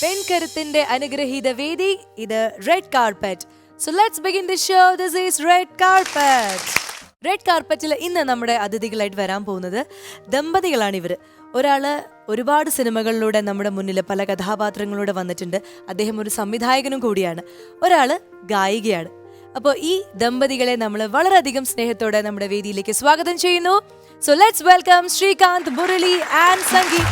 പെൺകരുത്തിന്റെ അനുഗ്രഹീത വേദി ഇത് red carpet. So let's begin the show. This is red carpet. Red കാർപ്പറ്റിൽ ഇന്ന് നമ്മുടെ അതിഥികളായിട്ട് വരാൻ പോകുന്നത് ദമ്പതികളാണ്. ഇവര് ഒരാള് ഒരുപാട് സിനിമകളിലൂടെ നമ്മുടെ മുന്നിൽ പല കഥാപാത്രങ്ങളിലൂടെ വന്നിട്ടുണ്ട്. അദ്ദേഹം ഒരു സംവിധായകനും കൂടിയാണ്. ഒരാള് ഗായികയാണ്. അപ്പോൾ ഈ ദമ്പതികളെ നമ്മൾ വളരെയധികം സ്നേഹത്തോടെ നമ്മുടെ വേദിയിലേക്ക് സ്വാഗതം ചെയ്യുന്നു. So let's welcome Srikanth, Murali and Sangeeth.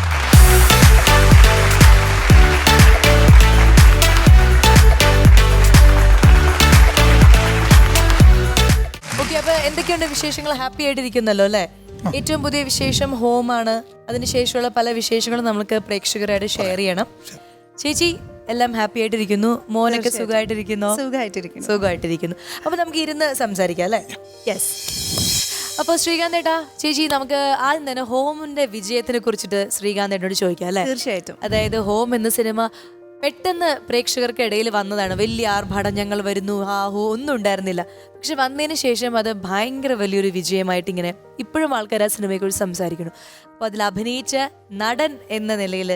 Okay, അപ്പൊ എന്തൊക്കെയുണ്ട് വിശേഷങ്ങൾ? ഹാപ്പി ആയിട്ടിരിക്കുന്നല്ലോ അല്ലേ? ഏറ്റവും പുതിയ വിശേഷം ഹോമാണ്. അതിനുശേഷമുള്ള പല വിശേഷങ്ങളും നമുക്ക് പ്രേക്ഷകരായിട്ട് ഷെയർ ചെയ്യണം. ചേച്ചി എല്ലാം ഹാപ്പി ആയിട്ടിരിക്കുന്നു, മോനൊക്കെ സുഖമായിട്ടിരിക്കുന്നു? സുഖമായിട്ടിരിക്കുന്നു. അപ്പൊ നമുക്ക് ഇരുന്ന് സംസാരിക്കാം അല്ലേ? യെസ്. അപ്പോൾ ശ്രീകാന്ത് ഏട്ടാ, ചേച്ചി നമുക്ക് ആദ്യം തന്നെ ഹോമിന്റെ വിജയത്തിനെ കുറിച്ചിട്ട് ശ്രീകാന്ത് ഏട്ടനോട് ചോദിക്കാം അല്ലേ? തീർച്ചയായിട്ടും. അതായത് ഹോം എന്ന സിനിമ പെട്ടെന്ന് പ്രേക്ഷകർക്ക് ഇടയിൽ വന്നതാണ്. വലിയ ആർഭാടം, ഞങ്ങൾ വരുന്നു, ആ ഹോ ഒന്നും ഉണ്ടായിരുന്നില്ല. പക്ഷെ വന്നതിന് ശേഷം അത് ഭയങ്കര വലിയൊരു വിജയമായിട്ട് ഇങ്ങനെ ഇപ്പോഴും ആൾക്കാർ ആ സിനിമയെക്കുറിച്ച് സംസാരിക്കുന്നു. അപ്പോൾ അതിൽ അഭിനയിച്ച നടൻ എന്ന നിലയിൽ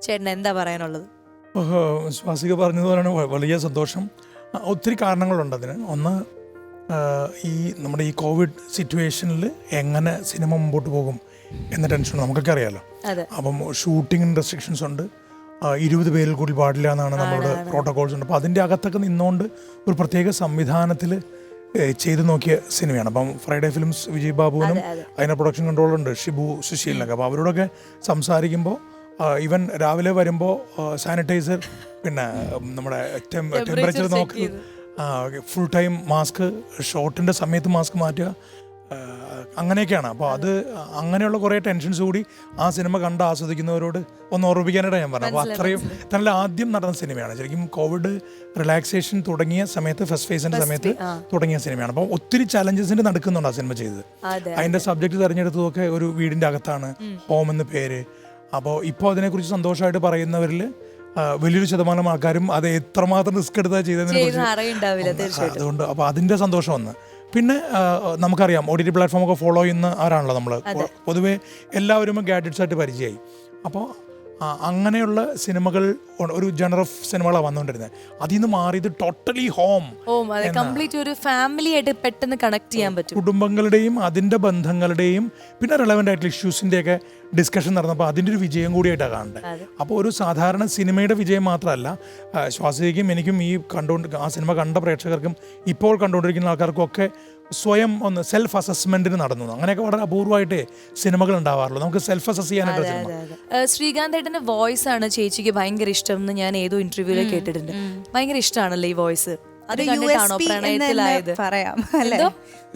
ചേട്ടൻ എന്താ പറയാനുള്ളത്? സ്വാസിക പറഞ്ഞതുപോലെയാണ്, വലിയ സന്തോഷം. ഒത്തിരി കാരണങ്ങളുണ്ട് അതിന്. ഒന്ന്, ഈ നമ്മുടെ ഈ കോവിഡ് സിറ്റുവേഷനിൽ എങ്ങനെ സിനിമ മുമ്പോട്ട് പോകും എന്ന ടെൻഷൻ നമുക്കൊക്കെ അറിയാമല്ലോ. അപ്പം ഷൂട്ടിങ്ങിന് റെസ്ട്രിക്ഷൻസ് ഉണ്ട്, 20 പേരിൽ കൂടുതൽ പാടില്ല എന്നാണ് നമ്മുടെ പ്രോട്ടോകോൾസ് ഉണ്ട്. അപ്പോൾ അതിൻ്റെ അകത്തൊക്കെ നിന്നുകൊണ്ട് ഒരു പ്രത്യേക സംവിധാനത്തിൽ ചെയ്തു നോക്കിയ സിനിമയാണ്. അപ്പം ഫ്രൈഡേ ഫിലിംസ് വിജയ് ബാബുവിനും അതിൻ്റെ പ്രൊഡക്ഷൻ കൺട്രോളുണ്ട് ഷിബു സുശീലിനൊക്കെ. അപ്പോൾ അവരോടൊക്കെ സംസാരിക്കുമ്പോൾ ഈവൻ രാവിലെ വരുമ്പോൾ സാനിറ്റൈസർ, പിന്നെ നമ്മുടെ ടെമ്പറേച്ചർ നോക്കുക, ഫുൾ ടൈം മാസ്ക്, ഷോട്ടിൻ്റെ സമയത്ത് മാസ്ക് മാറ്റുക, അങ്ങനെയൊക്കെയാണ്. അപ്പോൾ അത് അങ്ങനെയുള്ള കുറേ ടെൻഷൻസ് കൂടി ആ സിനിമ കണ്ട് ആസ്വദിക്കുന്നവരോട് ഒന്ന് ഓർമ്മിപ്പിക്കാനായിട്ട് ഞാൻ പറഞ്ഞു. അപ്പോൾ അത്രയും നല്ല ആദ്യം നടന്ന സിനിമയാണ്. ശരിക്കും കോവിഡ് റിലാക്സേഷൻ തുടങ്ങിയ സമയത്ത്, ഫസ്റ്റ് ഫേസിൻ്റെ സമയത്ത് തുടങ്ങിയ സിനിമയാണ്. അപ്പോൾ ഒത്തിരി ചലഞ്ചസിൻ്റെ നടക്കുന്നുണ്ട് ആ സിനിമ ചെയ്തത്. അതിൻ്റെ സബ്ജക്റ്റ് തിരഞ്ഞെടുത്തതൊക്കെ ഒരു വീടിൻ്റെ അകത്താണ്, ഹോം എന്ന പേര്. അപ്പോൾ ഇപ്പോൾ അതിനെക്കുറിച്ച് സന്തോഷമായിട്ട് പറയുന്നവരിൽ വലിയൊരു ശതമാനം ആൾക്കാരും അത് എത്രമാത്രം റിസ്ക് എടുത്താൽ ചെയ്തതിനെ കുറിച്ച് അതുകൊണ്ട് അപ്പോൾ അതിൻ്റെ സന്തോഷം ഒന്ന്. പിന്നെ നമുക്കറിയാം OTT പ്ലാറ്റ്ഫോമൊക്കെ ഫോളോ ചെയ്യുന്ന ആരാണല്ലോ നമ്മൾ. പൊതുവേ എല്ലാവരും ഗാഡ്ജറ്റ്സ് ആയിട്ട് പരിചയമായി. അപ്പോൾ അങ്ങനെയുള്ള സിനിമകൾ, ഒരു ജനർ ഓഫ് സിനിമകളാണ് വന്നുകൊണ്ടിരുന്നത്. അതിൽ നിന്ന് മാറിയത് ടോട്ടലി ഹോം, കംപ്ലീറ്റ് ഒരു ഫാമിലി ആയിട്ട് പെട്ടെന്ന് കണക്ട് ചെയ്യാൻ പറ്റും. കുടുംബങ്ങളുടെയും അതിൻ്റെ ബന്ധങ്ങളുടെയും പിന്നെ റെലവൻ്റ് ആയിട്ടുള്ള ഇഷ്യൂസിൻ്റെയൊക്കെ ഡിസ്കഷൻ നടന്നപ്പോൾ അതിൻ്റെ ഒരു വിജയം കൂടിയായിട്ടാണ് കാണേണ്ടത്. അപ്പോൾ ഒരു സാധാരണ സിനിമയുടെ വിജയം മാത്രമല്ല, ശ്വാസികയ്ക്കും എനിക്കും ഈ ആ സിനിമ കണ്ട പ്രേക്ഷകർക്കും ഇപ്പോൾ കണ്ടുകൊണ്ടിരിക്കുന്ന ആൾക്കാർക്കും ഒക്കെ സ്വയം ഒന്ന് സെൽഫ് അസസ്മെന്റിന് നടന്നു. അങ്ങനെയൊക്കെ വളരെ അപൂർവമായിട്ടേ സിനിമകൾ ഉണ്ടാവാറുള്ളൂ. നമുക്ക് സെൽഫ് അസസ് ചെയ്യാനായിട്ട് സിനിമ. ശ്രീകാന്ത് ഏട്ടന്റെ വോയിസ് ആണ് ചേച്ചിക്ക് ഭയങ്കര ഇഷ്ടം എന്ന് ഞാൻ ഏതോ ഇന്റർവ്യൂവിൽ കേട്ടിട്ടുണ്ട്. ഭയങ്കര ഇഷ്ടമാണല്ലേ ഈ വോയിസ്? അത് കണ്ടിട്ടാണോ പ്രണയത്തിലായത്? പറയാം,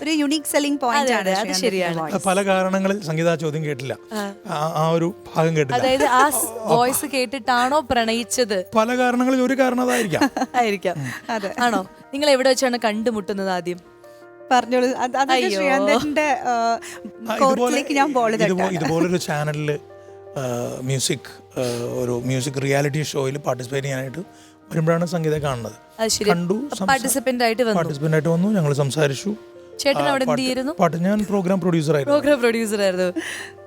ഒരു യുണീക് സെല്ലിംഗ് പോയിന്റ് ആണ്. അത് ശരിയാണ്. പല കാരണങ്ങളിൽ സംഗീത ചോദ്യം കേട്ടില്ല, ആ ഒരു ഭാഗം കേട്ടില്ല. അതായത് ആ വോയിസ് കേട്ടിട്ടാണോ പ്രണയിച്ചത്? പല കാരണങ്ങളിൽ ഒരു കാരണം അതായിരിക്കാം. ആയിരിക്കാം. ആണോ? നിങ്ങൾ എവിടെ വെച്ചാണ് കണ്ടുമുട്ടുന്നത് ആദ്യം? പറഞ്ഞോളൂ. ഇതുപോലൊരു ചാനലിൽ ഒരു മ്യൂസിക് റിയാലിറ്റി ഷോയിൽ പാർട്ടിസിപ്പേറ്റ് ചെയ്യാനായിട്ട് വരുമ്പോഴാണ് സംഗീതം കാണുന്നത്. കണ്ടു, പാർട്ടിസിപ്പന്റ് ആയിട്ട് വന്നു, ഞങ്ങൾ സംസാരിച്ചു. ചേട്ടൻ അവിടെ എന്ത് ചെയ്യുന്നു? ഞാൻ പ്രോഗ്രാം പ്രൊഡ്യൂസർ ആയിരുന്നു.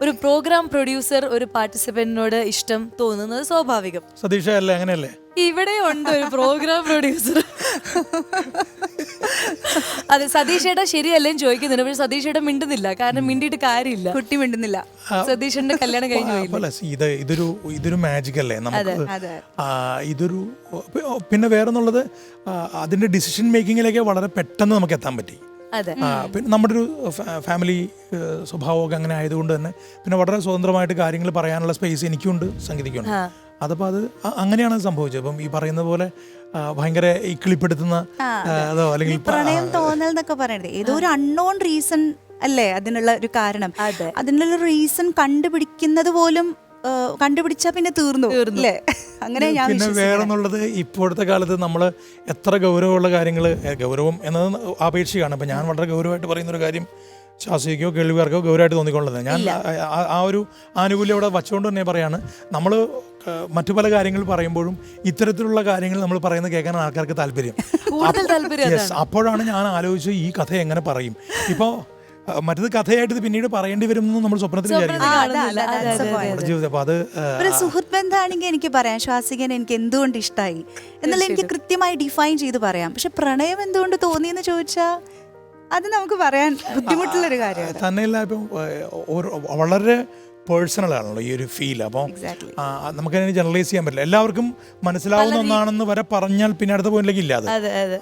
ഒരു പ്രോഗ്രാം പ്രൊഡ്യൂസർ ഒരു പാർട്ടിസിപ്പന്റിനോട് ഇഷ്ടം തോന്നുന്നത് സ്വാഭാവികം. സതീഷ അല്ലേ? അങ്ങനെയല്ലേ? ഇവിടെ ഉണ്ട് ഒരു പ്രോഗ്രാം പ്രൊഡ്യൂസർ. അതെ, സതീഷേട്ട ശരിയല്ലേന്ന് ചോദിക്കുന്നുണ്ട്. പക്ഷെ സതീഷേട്ട മിണ്ടുന്നില്ല. കാരണം മിണ്ടിയിട്ട് കാര്യമില്ല, കുട്ടി മിണ്ടുന്നില്ല. സതീഷന്റെ കല്യാണം കഴിഞ്ഞു. ഇതൊരു മാജിക് അല്ലേ നമുക്ക്? ഇതൊരു പിന്നെ വേറെന്നുള്ളത്, അതിന്റെ ഡിസിഷൻ മേക്കിങ്ങിലേക്ക് വളരെ പെട്ടെന്ന് നമുക്ക് എത്താൻ പറ്റി. പിന്നെ നമ്മുടെ ഒരു ഫാമിലി സ്വഭാവമൊക്കെ അങ്ങനെ ആയതുകൊണ്ട് തന്നെ പിന്നെ വളരെ സ്വതന്ത്രമായിട്ട് കാര്യങ്ങൾ പറയാനുള്ള സ്പേസ് എനിക്കുണ്ട്, സംഗീതിക്കുണ്ട്. അതപ്പോൾ അത് അങ്ങനെയാണ് സംഭവിച്ചത്. അപ്പം ഈ പറയുന്ന പോലെ ഭയങ്കര ഇക്കിളിപ്പെടുത്തുന്ന അതോ അല്ലെങ്കിൽ പ്രണയം തോന്നൽ എന്നൊക്കെ പറയുന്നത് ഏതോ ഒരു അൺനോൺ റീസൺ അല്ലേ അതിനുള്ള ഒരു കാരണം. അതിനുള്ള റീസൺ കണ്ടുപിടിക്കുന്നത് പോലും കണ്ടുപിടിച്ചാൽ പിന്നെ തീർന്നു അല്ലേ? അങ്ങനെ പിന്നെ വേറെന്നുള്ളത്, ഇപ്പോഴത്തെ കാലത്ത് നമ്മൾ എത്ര ഗൗരവമുള്ള കാര്യങ്ങൾ, ഗൗരവം എന്നത് ആപേക്ഷികമാണ്. അപ്പം ഞാൻ വളരെ ഗൗരവമായിട്ട് പറയുന്നൊരു കാര്യം ശാസ്ത്രീയക്കോ കേൾവിക്കാർക്കോ ഗൗരവമായിട്ട് തോന്നിക്കൊള്ളുന്നത്. ഞാൻ ആ ഒരു ആനുകൂല്യം അവിടെ വച്ചുകൊണ്ട് തന്നെ പറയാണ്, നമ്മൾ മറ്റു പല കാര്യങ്ങൾ പറയുമ്പോഴും ഇത്തരത്തിലുള്ള കാര്യങ്ങൾ നമ്മൾ പറയുന്നത് കേൾക്കാൻ ആൾക്കാർക്ക് താല്പര്യം. അപ്പോഴാണ് ഞാൻ ആലോചിച്ചത് ഈ കഥ എങ്ങനെ പറയും. ഇപ്പോൾ മറ്റത് കഥയായിട്ട് ഇത് പിന്നീട് പറയേണ്ടി വരും എന്ന് നമ്മൾ സ്വപ്നത്തിൽ വിചാരിക്കും. അപ്പൊ അത് ഒരു സുഹൃത്ത് ബന്ധമാണെങ്കിൽ എനിക്ക് പറയാം ശ്വാസികൻ എനിക്ക് എന്തുകൊണ്ട് ഇഷ്ടമായി എന്നുള്ള എനിക്ക് കൃത്യമായി ഡിഫൈൻ ചെയ്ത് പറയാം. പക്ഷെ പ്രണയം എന്തുകൊണ്ട് തോന്നിയെന്ന് ചോദിച്ചാൽ അത് നമുക്ക് പറയാൻ ബുദ്ധിമുട്ടുള്ളൊരു കാര്യമാണ്. തന്നെയല്ല ഇപ്പം വളരെ പേഴ്സണൽ ആണല്ലോ ഈ ഒരു ഫീൽ. അപ്പോൾ നമുക്കതിനെ ജനറലൈസ് ചെയ്യാൻ പറ്റില്ല. എല്ലാവർക്കും മനസ്സിലാവുന്ന ഒന്നാണെന്ന് വരെ പറഞ്ഞാൽ പിന്നെ അടുത്ത പോയിന്റിലേക്ക് ഇല്ല അത്.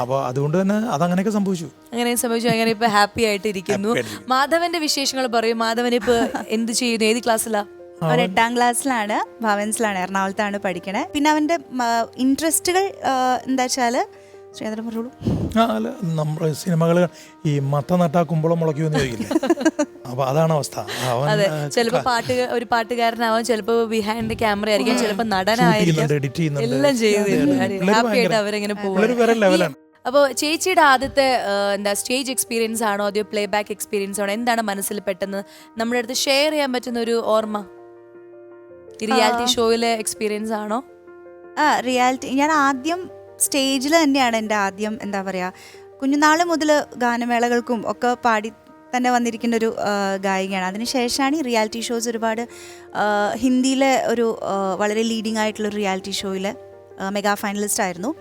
അപ്പോൾ അതുകൊണ്ട് തന്നെ അതങ്ങനെയൊക്കെ സംഭവിച്ചു. അങ്ങനെ ഇപ്പൊ ഹാപ്പി ആയിട്ട് ഇരിക്കുന്നു. മാധവന്റെ വിശേഷങ്ങൾ പറയും. മാധവൻ ഇപ്പൊ എന്ത് ചെയ്യുന്നു? ഏത് ക്ലാസ്സിലാ? അവൻ 8ാം ക്ലാസ്സിലാണ്, ഭവൻസിലാണ്, എറണാകുളത്താണ് പഠിക്കണേ. പിന്നെ അവന്റെ ഇൻട്രസ്റ്റുകൾ എന്താ വെച്ചാല് ശ്രീധരൻ പറഞ്ഞോളൂ. അല്ല, നമ്മുടെ സിനിമകൾ ഈ മത്ത നട്ടാ കുമ്പളം മുളയ്ക്കുമെന്ന് ചോദിക്കില്ല. അപ്പൊ അതാണ് അവസ്ഥ. ചിലപ്പോ ഒരു പാട്ടുകാരനാവാൻ, ചിലപ്പോ ബിഹൈൻഡ് ക്യാമറ ആയിരിക്കും, ചിലപ്പോ നടനായിരിക്കും, എല്ലാം ചെയ്യുന്നുണ്ട്. അവരെങ്ങനെ പോകും. അപ്പോൾ ചേച്ചിയുടെ ആദ്യത്തെ സ്റ്റേജ് എക്സ്പീരിയൻസ് ആണോ അതോ പ്ലേ ബാക്ക് എക്സ്പീരിയൻസ് ആണോ? എന്താണ് മനസ്സിൽ പെട്ടെന്ന് നമ്മുടെ അടുത്ത് ഷെയർ ചെയ്യാൻ പറ്റുന്ന ഒരു ഓർമ്മ? റിയാലിറ്റി ഷോയിലെ എക്സ്പീരിയൻസ് ആണോ? റിയാലിറ്റി ഞാൻ ആദ്യം സ്റ്റേജിൽ തന്നെയാണ് എൻ്റെ ആദ്യം എന്താ പറയുക, കുഞ്ഞുനാൾ മുതൽ ഗാനമേളകൾക്കും ഒക്കെ പാടി തന്നെ വന്നിരിക്കുന്ന ഒരു ഗായികയാണ്. അതിനുശേഷമാണ് ഈ റിയാലിറ്റി ഷോസ് ഒരുപാട് ഹിന്ദിയിലെ ഒരു വളരെ ലീഡിങ് ആയിട്ടുള്ളൊരു റിയാലിറ്റി ഷോയിൽ മെഗാ ഫൈനലിസ്റ്റ് ആയിരുന്നു.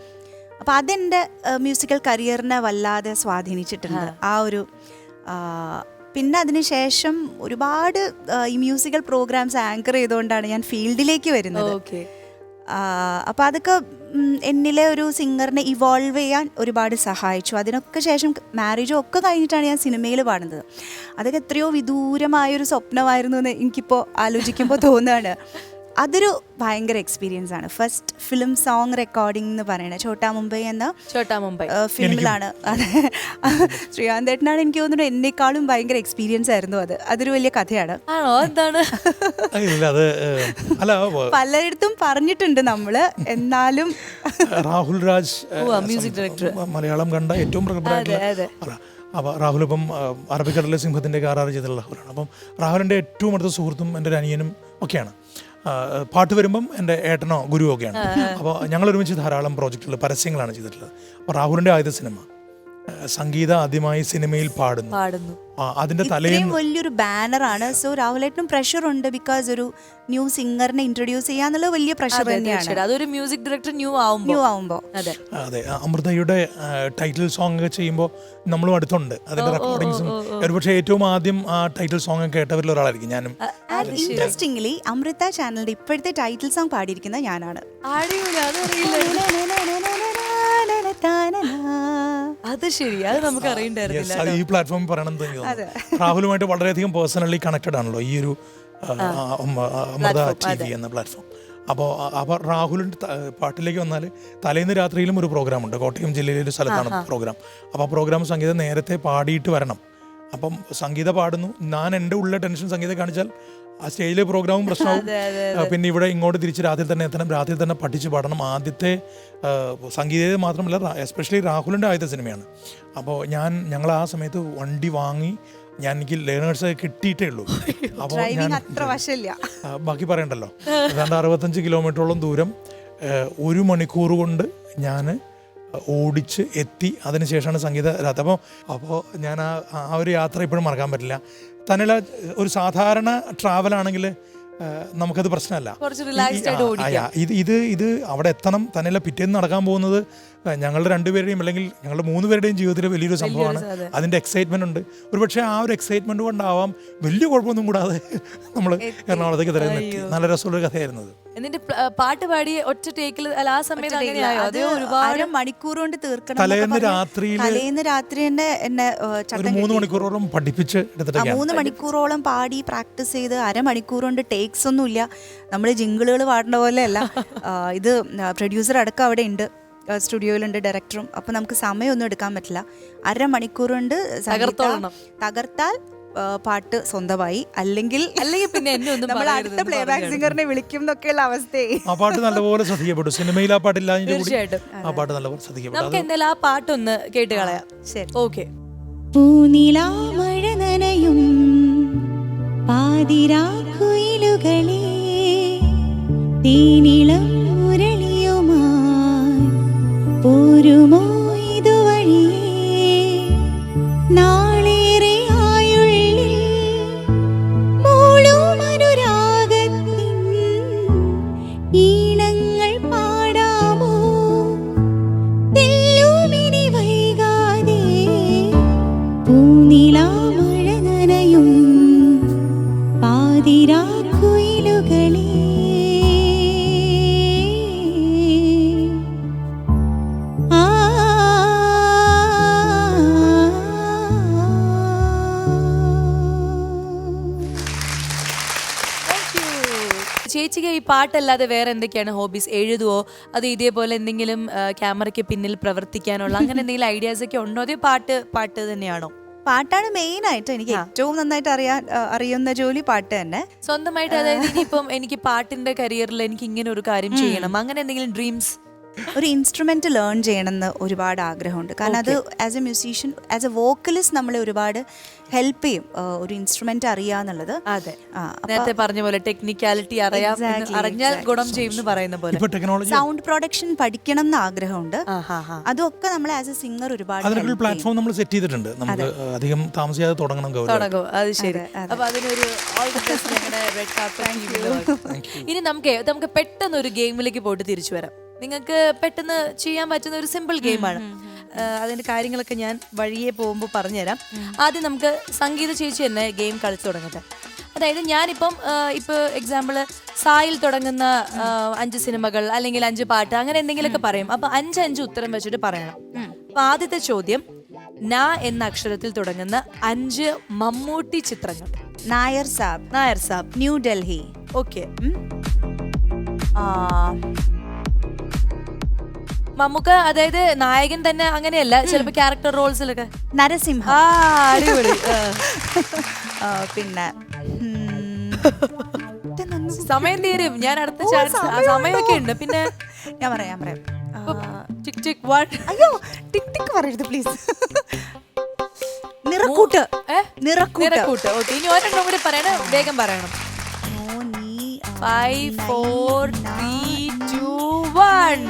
അപ്പോൾ അതെൻ്റെ മ്യൂസിക്കൽ കരിയറിനെ വല്ലാതെ സ്വാധീനിച്ചിട്ടുണ്ട്. ആ ഒരു പിന്നെ അതിനുശേഷം ഒരുപാട് ഈ മ്യൂസിക്കൽ പ്രോഗ്രാംസ് ആങ്കർ ചെയ്തുകൊണ്ടാണ് ഞാൻ ഫീൽഡിലേക്ക് വരുന്നത്. അപ്പോൾ അതൊക്കെ എന്നിലെ ഒരു സിംഗറിനെ ഇവോൾവ് ചെയ്യാൻ ഒരുപാട് സഹായിച്ചു. അതിനൊക്കെ ശേഷം മാരേജും ഒക്കെ കഴിഞ്ഞിട്ടാണ് ഞാൻ സിനിമയിൽ പാടുന്നത്. അതൊക്കെ എത്രയോ വിദൂരമായൊരു സ്വപ്നമായിരുന്നു എന്ന് എനിക്കിപ്പോൾ ആലോചിക്കുമ്പോൾ തോന്നുകയാണ്. അതൊരു ഭയങ്കര എക്സ്പീരിയൻസ് ആണ്. ഫസ്റ്റ് ഫിലിം സോങ് റെക്കോർഡിംഗ് എന്ന് പറയുന്നത് ഛോട്ടാ മുംബൈ എന്ന ഫിലിമിലാണ്. അതെ, ശ്രീകാന്തേട്ടനാണ് എനിക്ക് തോന്നുന്നു എന്നെക്കാളും ഭയങ്കര എക്സ്പീരിയൻസ് ആയിരുന്നു. അതൊരു വലിയ കഥയാണ്. പലയിടത്തും പറഞ്ഞിട്ടുണ്ട് നമ്മള്. എന്നാലും രാഹുൽ രാജ് മ്യൂസിക് ഡയറക്ടർ, മലയാളം കണ്ട ഏറ്റവും പ്രഗത്ഭരായിട്ടുള്ള. അപ്പോൾ രാഹുൽ ഇപ്പം അറബിക്കടലിലെ സിംഹത്തിൻ്റെ കാറാറ് ചെയ്തിട്ടുള്ള രാഹുലാണ്. അപ്പം രാഹുലിൻ്റെ ഏറ്റവും അടുത്ത സുഹൃത്തും എൻ്റെ ഒരു അനിയനും ഒക്കെയാണ്. പാട്ട് വരുമ്പം എൻ്റെ ഏട്ടനോ ഗുരുവോ ഒക്കെയാണ്. അപ്പോൾ ഞങ്ങൾ ഒരുമിച്ച് ധാരാളം പ്രോജക്റ്റുകൾ, പരസ്യങ്ങളാണ് ചെയ്തിട്ടുള്ളത്. അപ്പോൾ രാഹുലിൻ്റെ ആദ്യ സിനിമ സംഗീത ആദ്യമായി സിനിമയിൽ പാടുന്നു. അതിന്റെ തലേന്ന് വലിയൊരു ബാനറാണ്. സോ രാഹുലേട്ടനും പ്രഷറുണ്ട്. ബിക്കോസ് ഒരു ന്യൂ സിംഗറിനെ ഇൻട്രൊഡ്യൂസ് ചെയ്യാന്നുള്ള വലിയ പ്രഷർ തന്നെയാണ്. അതൊരു മ്യൂസിക് ഡയറക്ടർ ന്യൂ ആവുമ്പോൾ. അതെ, അമൃതയുടെ ടൈറ്റിൽ സോങ് ഒക്കെ ചെയ്യുമ്പോൾ നമ്മളും അടുത്തുണ്ട്. അതിന്റെ റെക്കോർഡിങ്സും ഒരുപക്ഷെ ഏറ്റവും ആദ്യം ആ ടൈറ്റിൽ സോങ് കേട്ടവരിൽ ഒരാളായിരിക്കും ഞാനും. ഇൻട്രസ്റ്റിംഗ്ലി അമൃത ചാനലിന്റെ ഇപ്പോഴത്തെ ടൈറ്റിൽ സോങ് പാടിയിരിക്കുന്നത് ഞാനാണ്. അത് ശരി, അത് നമുക്ക് അറിയണ്ടായിരുന്നില്ല. ഈ പ്ലാറ്റ്ഫോമിൽ പറയണമെന്ന് തോന്നുന്നു. രാഹുലുമായിട്ട് വളരെയധികം പേഴ്സണലി കണക്റ്റഡ് ആണല്ലോ ഈ ഒരു അമൃത TV എന്ന പ്ലാറ്റ്ഫോം. അപ്പോൾ രാഹുലിൻ്റെ പാട്ടിലേക്ക് വന്നാൽ തലേന്ന് രാത്രിയിലും ഒരു പ്രോഗ്രാം ഉണ്ട്. കോട്ടയം ജില്ലയിലെ ഒരു സ്ഥലത്താണ് പ്രോഗ്രാം. അപ്പോൾ ആ പ്രോഗ്രാം സംഗീതം നേരത്തെ പാടിയിട്ട് വരണം. അപ്പം സംഗീത പാടുന്നു, ഞാൻ എൻ്റെ ഉള്ള ടെൻഷൻ സംഗീതം കാണിച്ചാൽ ആ സ്റ്റേജിലെ പ്രോഗ്രാമും പ്രശ്നവും. പിന്നെ ഇവിടെ ഇങ്ങോട്ട് തിരിച്ച് രാത്രി തന്നെ എത്തണം, രാത്രി തന്നെ പഠിച്ച് പാടണം. ആദ്യത്തെ സംഗീതം മാത്രമല്ല, എസ്പെഷ്യലി രാഹുലിൻ്റെ ആദ്യത്തെ സിനിമയാണ്. അപ്പോൾ ഞങ്ങൾ ആ സമയത്ത് വണ്ടി വാങ്ങി, എനിക്ക് ലേണേഴ്സ് കിട്ടിയിട്ടേ ഉള്ളൂ. അപ്പോൾ ഞാൻ ബാക്കി പറയണ്ടല്ലോ, 65 കിലോമീറ്ററോളം ദൂരം 1 മണിക്കൂർ കൊണ്ട് ഞാൻ ഓടിച്ച് എത്തി. അതിനുശേഷമാണ് സംഗീത രാത്രി. അപ്പോൾ ഞാൻ ആ ഒരു യാത്ര ഇപ്പോഴും മറക്കാൻ പറ്റില്ല. തന്നെയുള്ള ഒരു സാധാരണ ട്രാവലാണെങ്കിൽ നമുക്കത് പ്രശ്നമല്ല. ഇത് അവിടെ എത്തണം. തന്നെയല്ല പിറ്റേന്ന് നടക്കാൻ പോകുന്നത് ഞങ്ങളുടെ 2 പേരുടെയും അല്ലെങ്കിൽ ഞങ്ങളുടെ 3 പേരുടെയും ജീവിതത്തിൽ വലിയൊരു സംഭവമാണ്. അതിൻ്റെ എക്സൈറ്റ്മെൻ്റ് ഉണ്ട്. ഒരുപക്ഷെ ആ ഒരു എക്സൈറ്റ്മെൻറ്റ് കൊണ്ടാവാം വലിയ കുഴപ്പമൊന്നും കൂടാതെ നമ്മൾ എറണാകുളത്തേക്ക് തിരഞ്ഞെത്തി. നല്ല രസമുള്ള കഥയായിരുന്നത്. എന്നിട്ട് പാട്ട് പാടി ഒറ്റ ടേക്കിൽ ആ സമയത്ത് മണിക്കൂർ കൊണ്ട് തീർക്കണം. തലേന്ന് രാത്രി തന്നെ എന്നെ 3 മണിക്കൂറോളം പഠിപ്പിച്ച് 3 മണിക്കൂറോളം പാടി പ്രാക്ടീസ് ചെയ്ത് അരമണിക്കൂർ കൊണ്ട് ടേക്സ് ഒന്നുമില്ല. നമ്മൾ ജിങ്കിളുകൾ പാടുന്ന പോലെയല്ല. ഇത് പ്രൊഡ്യൂസർ അടക്കം അവിടെ ഉണ്ട്, സ്റ്റുഡിയോയിലുണ്ട്, ഡയറക്ടറും. അപ്പോൾ നമുക്ക് സമയമൊന്നും എടുക്കാൻ പറ്റില്ല. അരമണിക്കൂർ കൊണ്ട് തകർത്താൽ പാട്ട് സ്വന്തമായി. അല്ലെങ്കിൽ പിന്നെ നമ്മൾ അടുത്ത പ്ലേ ബാക്ക് സിംഗറിനെ വിളിക്കും എന്നൊക്കെയുള്ള അവസ്ഥയെ. ആ പാട്ട് നല്ലപോലെ ശ്രദ്ധിക്കപ്പെട്ടു. സിനിമയിൽ ആ പാട്ടില്ല, ആ പാട്ട് നല്ലപോലെ ശ്രദ്ധിക്കപ്പെട്ടു. നമുക്ക് എന്തായാലും ആ പാട്ടൊന്ന് കേട്ട് കളയാം. ശരി, ഓക്കെ. പൂനിലാ മഴ നനയും പാതിരാ കുയിലുകളെ തേനിളം മുരളിയുമായി പോരുമോ ഇതുവഴിയേ നാളേറെ ആയുള്ള ചേച്ചിക്ക് ഈ പാട്ടല്ലാതെ വേറെ എന്തൊക്കെയാണ് ഹോബീസ്? എഴുതുവോ, അത് ഇതേപോലെ എന്തെങ്കിലും ക്യാമറയ്ക്ക് പിന്നിൽ പ്രവർത്തിക്കാനുള്ള അങ്ങനെ എന്തെങ്കിലും ഐഡിയാസ് ഒക്കെ ഉണ്ടോ? അതോ പാട്ട് തന്നെയാണോ? പാട്ടാണ് മെയിൻ ആയിട്ട് എനിക്ക് ഏറ്റവും നന്നായിട്ട് അറിയുന്ന ജോലി പാട്ട് തന്നെ. സ്വന്തമായിട്ട് അതായത് ഇനിയിപ്പം എനിക്ക് പാട്ടിന്റെ കരിയറിൽ എനിക്ക് ഇങ്ങനെ ഒരു കാര്യം ചെയ്യണം, അങ്ങനെ എന്തെങ്കിലും ഡ്രീംസ്? ഒരു ഇൻസ്ട്രുമെന്റ് ലേൺ ചെയ്യണമെന്ന് ഒരുപാട് ആഗ്രഹമുണ്ട്. കാരണം അത് as A musician, as A vocalist നമ്മളെ ഒരുപാട് ഹെൽപ്പ് ചെയ്യും ഒരു ഇൻസ്ട്രുമെന്റ് അറിയാന്നുള്ളത്. അതെ, നേരത്തെ പറഞ്ഞ പോലെ ടെക്നിക്കാലിറ്റി അറിഞ്ഞാൽ ഗുണം ചെയ്യും എന്ന് പറയുന്ന പോലെ. സൗണ്ട് പ്രൊഡക്ഷൻ പഠിക്കണം എന്ന് ആഗ്രഹമുണ്ട്. അതൊക്കെ നമ്മളെ ആസ് എ സിംഗർ ഒരുപാട് പ്ലാറ്റ്ഫോം നമ്മൾ സെറ്റ് ചെയ്തിട്ടുണ്ട്. നമുക്ക് അധികം താമസിയാതെ തുടങ്ങും. അത് ശരി. അപ്പൊ അതിനൊരു ഇനി നമുക്ക് പെട്ടെന്ന് ഒരു ഗെയിമിലേക്ക് പോയിട്ട് തിരിച്ചു വരാം. നിങ്ങൾക്ക് പെട്ടെന്ന് ചെയ്യാൻ പറ്റുന്ന ഒരു സിമ്പിൾ ഗെയിമാണ്. അതിന്റെ കാര്യങ്ങളൊക്കെ ഞാൻ വഴിയെ പോകുമ്പോൾ പറഞ്ഞുതരാം. ആദ്യം നമുക്ക് സംഗീത ചേച്ചി തന്നെ ഗെയിം കളിച്ചു തുടങ്ങട്ടെ. അതായത് ഞാനിപ്പം ഇപ്പോൾ എക്സാമ്പിൾ സായിൽ തുടങ്ങുന്ന 5 സിനിമകൾ അല്ലെങ്കിൽ 5 പാട്ട് അങ്ങനെ എന്തെങ്കിലുമൊക്കെ പറയും. അപ്പൊ 5 ഉത്തരം വെച്ചിട്ട് പറയണം. അപ്പൊ ആദ്യത്തെ ചോദ്യം, ന എന്ന അക്ഷരത്തിൽ തുടങ്ങുന്ന 5 മമ്മൂട്ടി ചിത്രങ്ങൾ. നായർ സാബ്, ന്യൂ ഡൽഹി. ഓക്കെ. മമ്മൂക്ക അതായത് നായകൻ തന്നെ അങ്ങനെയല്ല, ചിലപ്പോ ക്യാരക്ടർ റോൾസിലൊക്കെ. നരസിംഹ. അടിപൊളി. പിന്നെ സമയം തീരും, ഞാൻ അടുത്ത സമയമൊക്കെ ഉണ്ട്. പിന്നെ ഞാൻ പറയാം ടിക് ടിക് 1. അയ്യോ ടിക് ടിക് പറയരുത് പ്ലീസ്. നിറക്കൂട്ട്. ഓക്കെ, ഇനി ഒരെണ്ണം കൂടി പറയണം, വേഗം പറയണം. 5 4 3 2 1.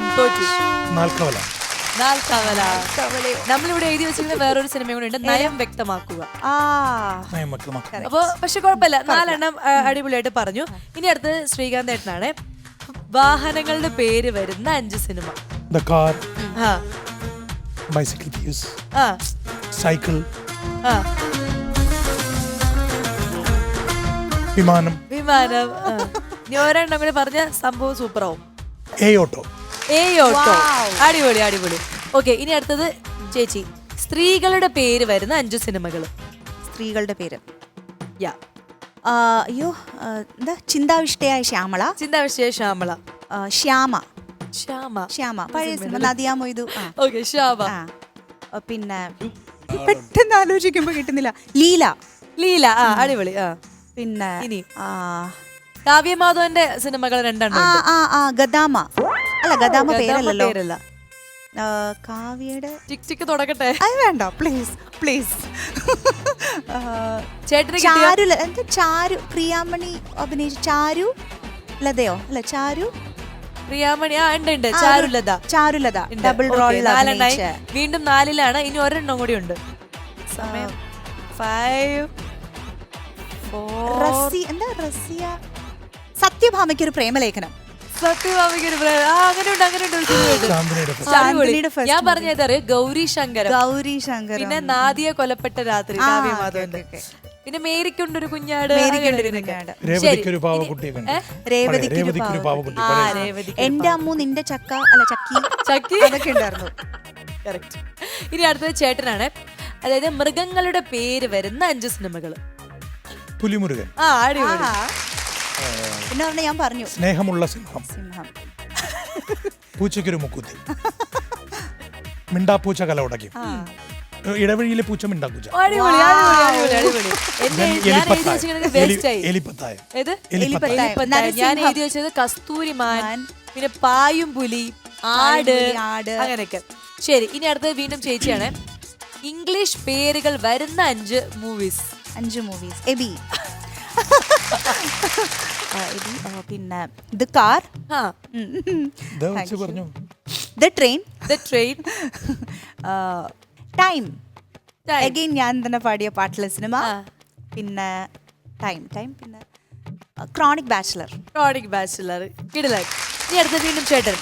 നമ്മളിവിടെ എഴുതി വെച്ചിരുന്ന വേറൊരു സിനിമ കൂടെ ഉണ്ട്, നയം വ്യക്തമാക്കുക. അപ്പൊ പക്ഷെ കുഴപ്പമില്ല, 4 എണ്ണം അടിപൊളിയായിട്ട് പറഞ്ഞു. ഇനി അടുത്തത് ശ്രീകാന്ത് ഏട്ടനാണ്. വാഹനങ്ങളുടെ പേര് വരുന്ന 5 സിനിമ. സൈക്കിൾ, വിമാനം. ഇനി ഒരെണ്ണം കൂടി പറഞ്ഞ സംഭവം സൂപ്പറാവും. ഓട്ടോ. അടിപൊളി. ഓക്കെ, ഇനി അടുത്തത് ചേച്ചി. സ്ത്രീകളുടെ പേര് വരുന്ന 5 സിനിമകൾ. സ്ത്രീകളുടെ പേര് അയ്യോ എന്താ? ചിന്താവിഷ്ടയായ ശ്യാമള. ശ്യാമ പഴയ സിനിമ. നദിയാ മൊയ്തു. ഓക്കെ, ശ്യാമ. പിന്നെ പെട്ടെന്ന് ആലോചിക്കുമ്പോ കിട്ടുന്നില്ല. ലീല. അടിപൊളി. പിന്നെ ഇനി കാവ്യമാധവന്റെ സിനിമകൾ 2 ഗദാമ. അല്ല, ഗദാമ പേരല്ലോ. കാവ്യയുടെ ടിക് ടിക് തുടങ്ങട്ടെ. അത് വേണ്ട പ്ലീസ്. ചാരു പ്രിയാമണി അഭിനയിച്ച ചാരു ലതയോ? അല്ല, ചാരു പ്രിയാമണി. ഉണ്ട് ചാരുലത. Double role. വീണ്ടും 4ലാണ്. ഇനി ഒരെണ്ണം കൂടി ഉണ്ട്. സമയം 5 4. എന്താ റസിയ? സത്യഭാമയ്ക്ക് ഒരു പ്രേമലേഖനം. ഞാൻ പറഞ്ഞതറിയ ഗൗരി ശങ്കർ. പിന്നെ നാദിയ കൊലപ്പെട്ട രാത്രി, കാവ്യമാധവന്റെ. പിന്നെ മേരിക്കൊണ്ടൊരു കുഞ്ഞാട്. എന്റെ അമ്മു നിന്റെ ചക്ക. അല്ല, ചക്കി അതൊക്കെ ഉണ്ടായിരുന്നു. ഇനി അടുത്തത് ചേട്ടനാണ്. അതായത് മൃഗങ്ങളുടെ പേര് വരുന്ന 5 സിനിമകൾ. പുലിമുരുകൻ. അടിപൊളി. പിന്നെ ഞാൻ പറഞ്ഞു സ്നേഹമുള്ള സിംഹം. പൂച്ചയ്ക്കൊരു മുക്കുത്തി. മിണ്ടാപ്പൂച്ച കല ഉടക്കും. ഇടവഴിയിലെ പൂച്ച മിണ്ടാപ്പൂച്ച. ഞാൻ എഴുതി വെച്ചത് കസ്തൂരിമാൻ, പിന്നെ പായും പുലി, ആട്, അങ്ങനെയൊക്കെ. ശരി, ഇനി അടുത്തത് വീണ്ടും ചേച്ചിയാണ്. ഇംഗ്ലീഷ് പേരുകൾ വരുന്ന 5 മൂവീസ്. എബി. പിന്നെ the car. The train. Time. Again ഞാൻ തന്നെ പാടിയ പാട്ടുള്ള സിനിമ. പിന്നെ ടൈം. പിന്നെ ക്രോണിക് ബാച്ചിലർ. കിടിലൻ. ഇനി അടുത്ത വീണ്ടും ചേട്ടൻ.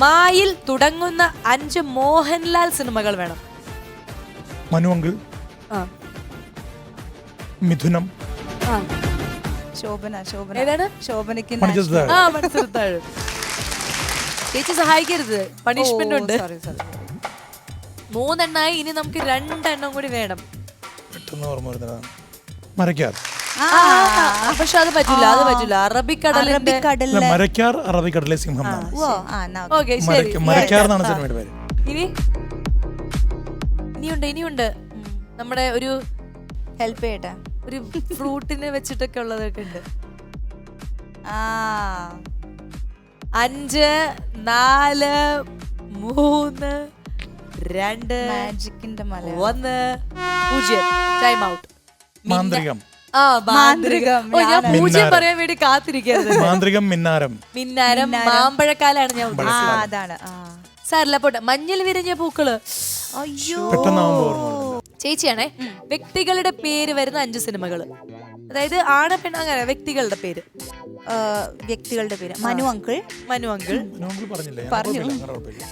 മായിൽ തുടങ്ങുന്ന 5 മോഹൻലാൽ സിനിമകൾ വേണം. മനുവങ്കിൾ, മിഥുനം, ശോഭനയ്ക്ക് ചേച്ചി സഹായിക്കരുത്, പണിഷ്മെന്റ് ഉണ്ട്. 3 എണ്ണമായി. ഇനി നമുക്ക് 2 എണ്ണം കൂടി വേണം. പെട്ടെന്ന് ഓർമ്മ വരുന്നതാണ്. മരക്കാർ. പക്ഷെ അത് പറ്റില്ല, അത് പറ്റില്ല. അറബിക്കടലിന്റെ അല്ല, അറബിക്കടലിലെ മരക്കാർ അറബിക്കടലിലെ സിംഹം എന്നാണ്. ഓ ആ എന്നാ okay. ഓക്കെ ശരി. മരക്കാർ എന്നാണ് സിനിമയുടെ പേര്. ഇനിയുണ്ട് നമ്മുടെ ഒരു ഹെൽപ്പ് ചെയ്യട്ടെ. ഒരു ഫ്രൂട്ടിനെ വെച്ചിട്ടൊക്കെ ഉള്ളതൊക്കെ ഉണ്ട്. ആ 5 4 3 2 മാജിക്കിന്റെ മല 1 0 ടൈം ഔട്ട്. മാന്ത്രികം. ആ മാന്ത്രികം. ഓ, ഞാൻ 0 പറയാൻ വേണ്ടി കാത്തിരിക്കരുത്. മാന്ത്രികം, മിന്നാരം. മിന്നാരം, മാമ്പഴക്കാലാണ് ഞാൻ ആ ഉദ്ദേശിച്ചത്. അതാണ്. ആ സാരല്ല പോട്ടെ. മഞ്ഞൾ വിരിഞ്ഞ പൂക്കള്. അയ്യോ പെട്ടെന്നാവുമ്പോ ഓർമ്മ വരുന്നില്ല. ചേച്ചിയാണേ, വ്യക്തികളുടെ പേര് വരുന്ന 5 സിനിമകള്. അതായത് ആണ പെണ്ണ അങ്ങനെ വ്യക്തികളുടെ പേര്. വ്യക്തികളുടെ പേര് മനു അങ്കിൾ. മനു അങ്കിൾ നോമ്പ് പറഞ്ഞില്ലേ? പറഞ്ഞു. അങ്ങനെ കുഴപ്പമില്ല.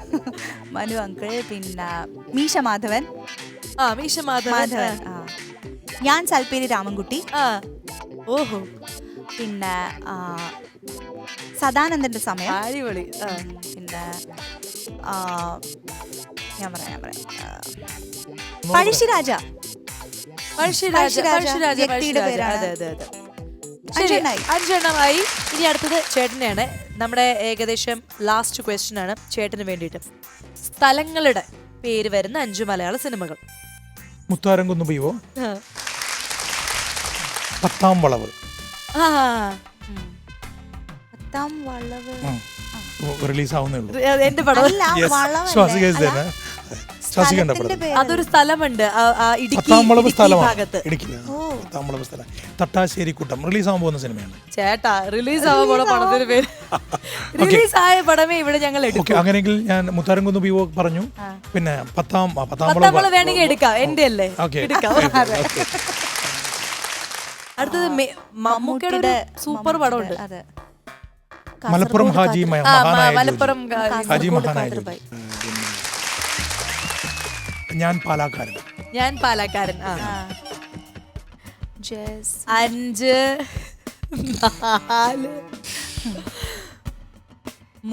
മനു അങ്കിൾ, പിന്നെ മീശ മാധവൻ. ആ മീശ മാധവൻ. ആ. ഞാൻ സൽപ്പേരി രാമൻകുട്ടി. ആ ഓഹോ പിന്നെ സദാനന്ദന്റെ സമയം. അടിപൊളി. പിന്നെ ഞാൻ പറയാം പഴശ്ശിരാജ. വ്യക്തിയുടെ പേരാണ്. അതെ അതെ അതെ. ശരി, 5 എണ്ണമായി. ഇനി അടുത്തത് ചേട്ടനെയാണ്. നമ്മുടെ ഏകദേശം ലാസ്റ്റ് ക്വസ്റ്റ്യൻ ആണ് ചേട്ടന് വേണ്ടിയിട്ട്. സ്ഥലങ്ങളുടെ പേര് വരുന്ന 5 മലയാള സിനിമകൾ. മുത്താരംകുന്ന് പീവോ, 10-ാം വളവ്. ആ പത്താം വളവ് റിലീസ് ആവുന്നേ ഉള്ളൂ. എന്റെ പടം. അല്ല, വളവല്ലേ? ശ്വാസിക തന്നെ. ശ്വാസികണ്ട സ്ഥലത്തിന്റെ പടം. പേര്. അതൊരു സ്ഥലമുണ്ട് ഇടുക്കി 10-ാം വളവ് സ്ഥലമാണ്. ഭാഗത്ത്. ഇടുക്കി 10-ാം വളവ് സ്ഥലം. തട്ടാശ്ശേരി കൂട്ടം റിലീസ് ആവാൻ പോകുന്ന സിനിമയാണ്. ചേട്ടാ റിലീസ് ആവാൻ പോണ പടത്തിന്റെ പേര്. റിലീസ് ആയ പടമേ ഇവിടെ ഞങ്ങൾ എടുക്കും. ഓക്കെ, അങ്ങനെയെങ്കിൽ ഞാൻ മുത്താരംകുന്ന് പീവോ പറഞ്ഞു. പിന്നെ 10-ാം നമ്മള് വേണമെങ്കിൽ എടുക്കാം. എന്റെ അല്ലേ ഓക്കെ. എടുക്കാം. അടുത്തത് മമ്മൂക്കയുടെ സൂപ്പർ പടമുണ്ട്. അതെ. മലപ്പുറം ഹാജി മഹാനായ മലപ്പുറം ഹാജി മഹാനായ ഞാൻ പാലാക്കാരൻ. ഞാൻ പാലക്കാരൻ. 5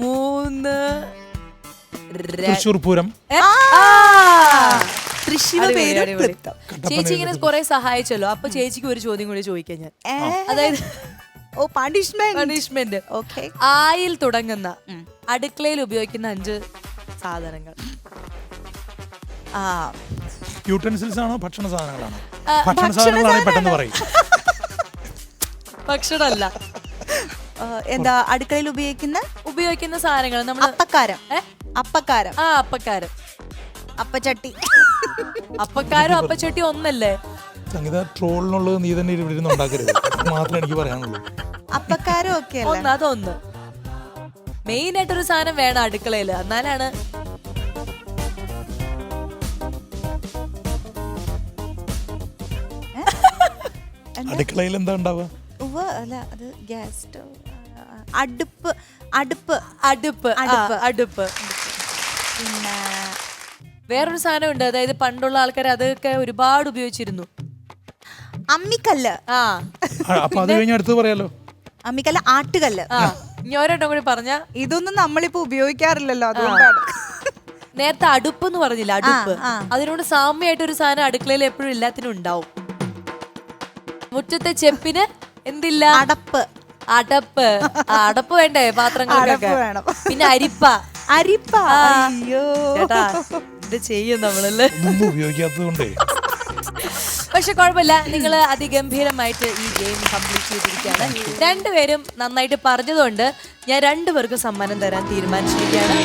4 3 തൃശ്ശൂർ പൂരം. തൃശ്ശൂർ പേര് ചേച്ചി ഇങ്ങനെ കുറെ സഹായിച്ചല്ലോ, അപ്പൊ ചേച്ചിക്ക് ഒരു ചോദ്യം കൂടി ചോദിക്കാൻ ഞാൻ. അതായത് പണിഷ്മെന്റ്. ഓക്കെ. ആയിൽ തുടങ്ങുന്ന അടുക്കളയിൽ ഉപയോഗിക്കുന്ന 5 സാധനങ്ങൾ. യൂട്ടൻസിൽസ് ആണോ ഭക്ഷണ സാധനങ്ങളാണോ? ഭക്ഷണ സാധനങ്ങളാണെങ്കിൽ പെട്ടെന്ന് പറയും. ഭക്ഷണമല്ല. എന്താ അടുക്കളയിൽ ഉപയോഗിക്കുന്ന സാധനങ്ങൾ നമ്മൾ. അപ്പക്കാരം. അപ്പക്കാരം. അപ്പക്കാരം. അപ്പച്ചട്ടി. അപ്പക്കാരും അപ്പച്ചട്ടി ഒന്നല്ലേ? സംഗീത ട്രോളിനുള്ളത് നീ തന്നെ ഇവിടെ ഇരുന്ന് ഉണ്ടാക്കരുത്. മാത്രമേ എനിക്ക് പറയാനുള്ളൂ. അപ്പക്കാരും ഒക്കെ അതൊന്ന് മെയിൻ ആയിട്ടൊരു സാധനം വേണം അടുക്കളയില്, എന്നാലാണ്. അടുക്കളയിൽ എന്താ ഉണ്ടാവുക? അല്ല അത് ഗ്യാസ് സ്റ്റവ്. അടുപ്പ്. അടുപ്പ്. അടുപ്പ്. അടുപ്പ്. പിന്നെ വേറൊരു സാധനം ഉണ്ട്, അതായത് പണ്ടുള്ള ആൾക്കാർ അതൊക്കെ ഒരുപാട് ഉപയോഗിച്ചിരുന്നു. അമ്മിക്കല്ല്. അപ്പൊ അത് കഴിഞ്ഞ അടുത്ത് പറയാലോ. അമ്മിക്കല്ല്, ആട്ടുകല്ല്. ഇനി ഒരെണ്ണം കൂടി പറഞ്ഞ. ഇതൊന്നും നമ്മളിപ്പോ ഉപയോഗിക്കാറില്ലല്ലോ, അതുകൊണ്ടാണ്. നേരത്തെ അടുപ്പ് എന്ന് പറഞ്ഞില്ല, അടുപ്പ്. അതിനോട് സാമ്യമായിട്ട് ഒരു സാധനം അടുക്കളയിൽ എപ്പോഴും എല്ലാത്തിനും ഉണ്ടാവും. മുറ്റത്തെ ചെപ്പിന് എന്തില്ല? അടപ്പ്. അടപ്പ്. അടപ്പ് വേണ്ടേ പാത്രങ്ങൾക്കൊക്കെ? പിന്നെ അരിപ്പ. അരിപ്പ. അയ്യോ ചേട്ടാ ഇത് ചെയ്യും നമ്മളല്ലേ, ഉപയോഗിക്കാത്തത് കൊണ്ടേ. പക്ഷെ കുഴപ്പമില്ല, നിങ്ങൾ അതിഗംഭീരമായിട്ട് ഈ ഗെയിം കംപ്ലീറ്റ് ചെയ്തിരിക്കുകയാണ്. 2 പേരും നന്നായിട്ട് പറഞ്ഞതുകൊണ്ട് ഞാൻ 2 പേർക്കും സമ്മാനം തരാൻ തീരുമാനിച്ചിരിക്കുകയാണ്.